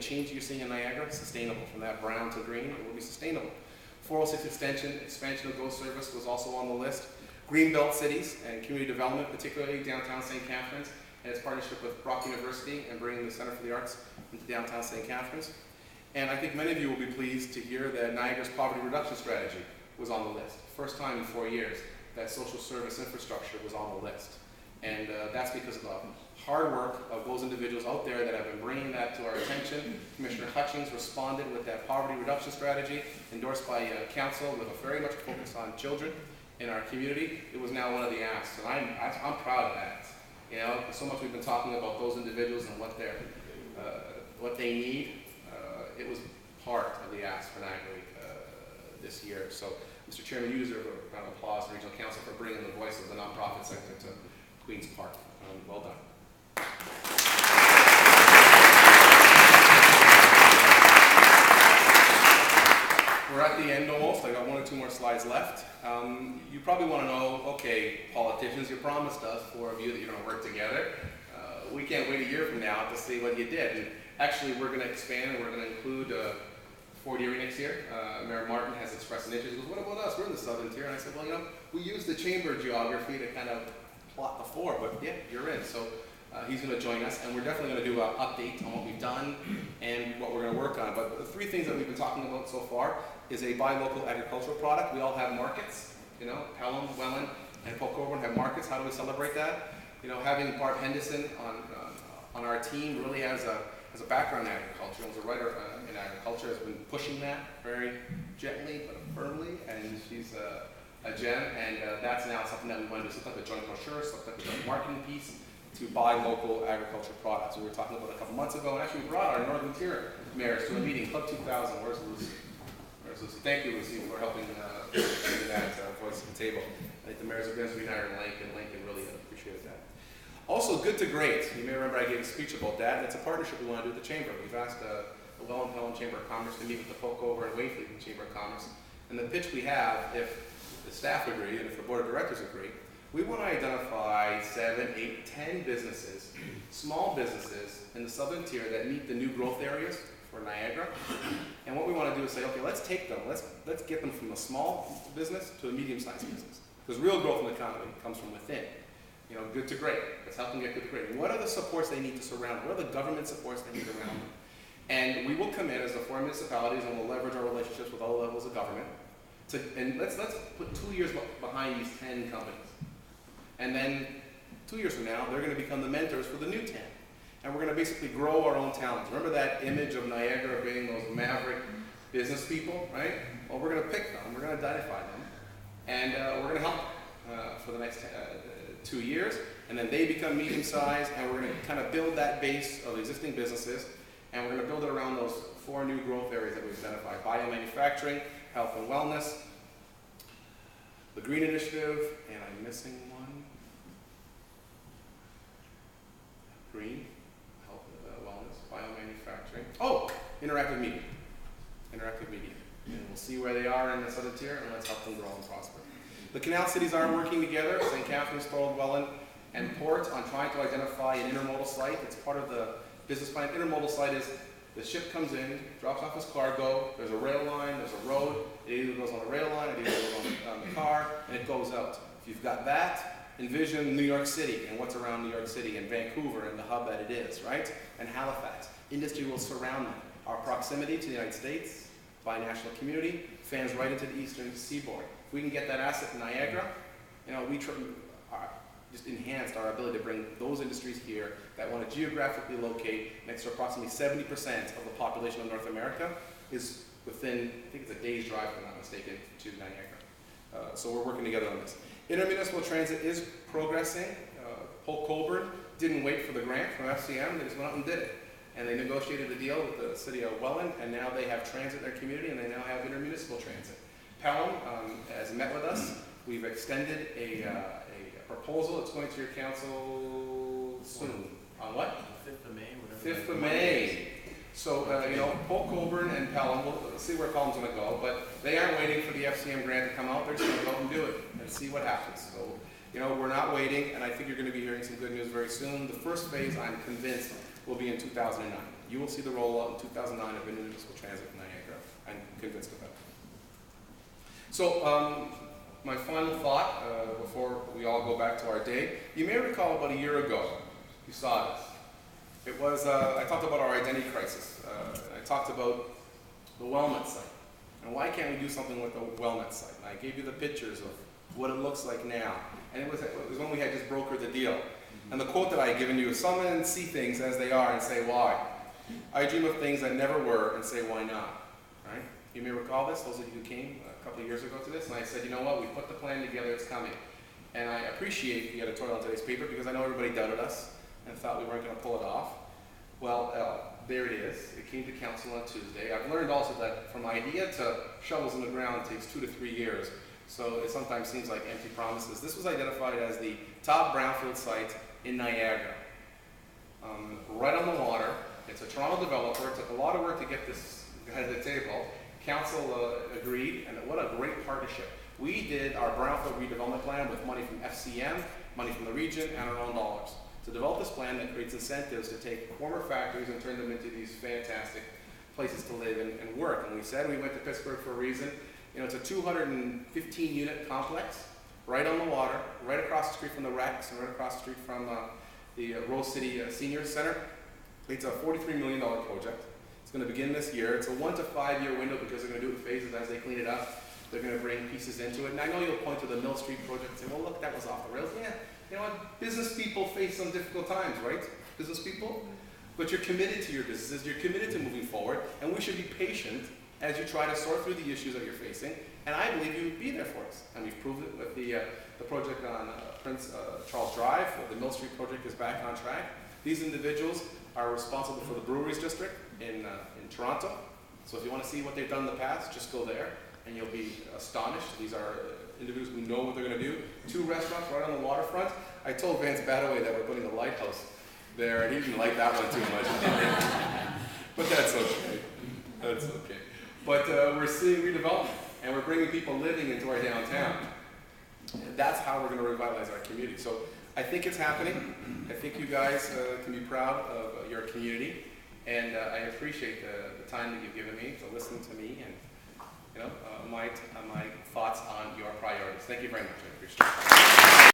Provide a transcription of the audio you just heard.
change you're seeing in Niagara sustainable. From that brown to green, it will be sustainable. 406 expansion of GO service was also on the list. Greenbelt cities and community development, particularly downtown St. Catharines, and its partnership with Brock University and bringing the Center for the Arts into downtown St. Catharines. And I think many of you will be pleased to hear that Niagara's poverty reduction strategy was on the list. First time in 4 years that social service infrastructure was on the list. And that's because of the hard work of those individuals out there that have been bringing that to our attention. Commissioner Hutchings responded with that poverty reduction strategy endorsed by council with a very much focus on children in our community. It was now one of the asks, and I'm proud of that. You know, so much we've been talking about those individuals and what they need. It was part of the ask for Niagara this year. So, Mr. Chairman, you deserve a round of applause to Regional Council for bringing the voice of the nonprofit sector to Queen's Park. Well done. We're at the end almost. I got 1 or 2 more slides left. You probably want to know, okay, politicians, you promised us, 4 of you, that you're going to work together. We can't wait a year from now to see what you did. And actually, we're going to expand and we're going to include Fort Erie next year. Mayor Martin has expressed an interest. He goes, what about us? We're in the southern tier. And I said, well, you know, we use the chamber geography to kind of plot the 4, but yeah, you're in. So he's going to join us, and we're definitely going to do an update on what we've done and what we're going to work on. But the 3 things that we've been talking about so far is a buy local agricultural product. We all have markets, you know, Pelham, Welland, and Port Colborne have markets. How do we celebrate that? You know, having Bart Henderson on our team really has a background in agriculture, and was a writer in agriculture, has been pushing that very gently but firmly, and she's a gem, and that's now something that we want to do, some type of joint brochure, some type of joint marketing piece to buy local agriculture products. We were talking about it a couple months ago, and actually we brought our Northern Tier mayors to a meeting, Club 2000. Where's Lucy? Where's Lucy? Thank you, Lucy, for helping bring that voice to the table. I think the mayors of Grimsby and Lincoln really appreciated that. Also, good to great. You may remember I gave a speech about that, and it's a partnership we want to do with the Chamber. We've asked the Welland Pelham Chamber of Commerce to meet with the Polk and Wayfleet Chamber of Commerce. And the pitch we have, if the staff agree and if the board of directors agree, we want to identify 7, 8, 10 businesses, small businesses in the southern tier that meet the new growth areas for Niagara. And what we want to do is say, okay, let's take them, let's get them from a small business to a medium-sized business. Because real growth in the economy comes from within. You know, good to great. Let's help them get good to great. What are the supports they need to surround them? What are the government supports they need around them? And we will come in as the 4 municipalities, and we'll leverage our relationships with all levels of government. And let's put 2 years behind these 10 companies. And then 2 years from now, they're going to become the mentors for the new 10. And we're going to basically grow our own talents. Remember that image of Niagara being those maverick business people, right? Well, we're going to pick them, we're going to identify them, and we're going to help them for the next 2 years. And then they become medium-sized, and we're going to kind of build that base of existing businesses, and we're going to build it around those 4 new growth areas that we've identified: biomanufacturing, health and wellness, the Green Initiative, and I'm missing one. Green, health, wellness, biomanufacturing. Oh, interactive media. Interactive media. And we'll see where they are in the southern tier, and let's help them grow and prosper. The canal cities are working together, St. Catharines, Thorold, Welland, and Port, on trying to identify an intermodal site. It's part of the business plan. Intermodal site is the ship comes in, drops off its cargo, there's a rail line, there's a road, it either goes on the rail line, it either goes on the car, and it goes out. If you've got that, envision New York City and what's around New York City, and Vancouver and the hub that it is, right? And Halifax. Industry will surround them. Our proximity to the United States, bi-national community, fans right into the eastern seaboard. If we can get that asset in Niagara, you know, we just enhanced our ability to bring those industries here that want to geographically locate next to approximately 70% of the population of North America is within, I think it's a day's drive, if I'm not mistaken, to Niagara. So we're working together on this. Intermunicipal transit is progressing. Polk Colborne didn't wait for the grant from FCM, they just went out and did it. And they negotiated a deal with the city of Welland, and now they have transit in their community, and they now have intermunicipal transit. Pelham has met with us. We've extended a proposal. It's going to your council soon. On what? 5th of May. 5th of May. So, you know, Polk Colborne and Pelham, we'll see where Pelham's going to go, but they aren't waiting for the FCM grant to come out. They're just going to go and do it and see what happens. So, you know, we're not waiting, and I think you're going to be hearing some good news very soon. The first phase, I'm convinced, will be in 2009. you will see the rollout in 2009 of municipal transit in Niagara. I'm convinced of that. So, my final thought before we all go back to our day. You may recall about a year ago, you saw this. It was, I talked about our identity crisis. I talked about the Welland site. And why can't we do something with the Welland site? And I gave you the pictures of what it looks like now. And it was when we had just brokered the deal. And the quote that I had given you is, some men see things as they are and say, why? I dream of things that never were and say, why not? Right? You may recall this, those of you who came a couple of years ago to this, and I said, you know what, we put the plan together, it's coming. And I appreciate the editorial in today's paper because I know everybody doubted us and thought we weren't going to pull it off. Well, there it is. It came to council on Tuesday. I've learned also that from idea to shovels in the ground takes 2 to 3 years. So it sometimes seems like empty promises. This was identified as the top brownfield site in Niagara. Right on the water. It's a Toronto developer. It took a lot of work to get this guy to the table. Council agreed, and what a great partnership. We did our brownfield redevelopment plan with money from FCM, money from the region, and our own dollars to develop this plan that creates incentives to take former factories and turn them into these fantastic places to live and work. And we said we went to Pittsburgh for a reason. You know, it's a 215 unit complex, right on the water, right across the street from the Rex, and right across the street from the Rose City Senior Center. It's a $43 million project. It's going to begin this year. It's a 1 to 5 year window because they're going to do it in phases as they clean it up. They're going to bring pieces into it. And I know you'll point to the Mill Street project and say, well, look, that was off the rails. Yeah, you know what? Business people face some difficult times, right? Business people. But you're committed to your businesses. You're committed to moving forward. And we should be patient as you try to sort through the issues that you're facing. And I believe you would be there for us. And we've proved it with the project on Prince Charles Drive. The Mill Street project is back on track. These individuals are responsible for the breweries district in Toronto. So if you want to see what they've done in the past, just go there and you'll be astonished. These are individuals who know what they're going to do. 2 restaurants right on the waterfront. I told Vance Badaway that we're putting the lighthouse there, and he didn't like that one too much. But that's okay. That's okay. But we're seeing redevelopment, and we're bringing people living into our downtown. And that's how we're going to revitalize our community. So I think it's happening. I think you guys can be proud of your community, and I appreciate the time that you've given me to listen to me and my thoughts on your priorities. Thank you very much. I appreciate it.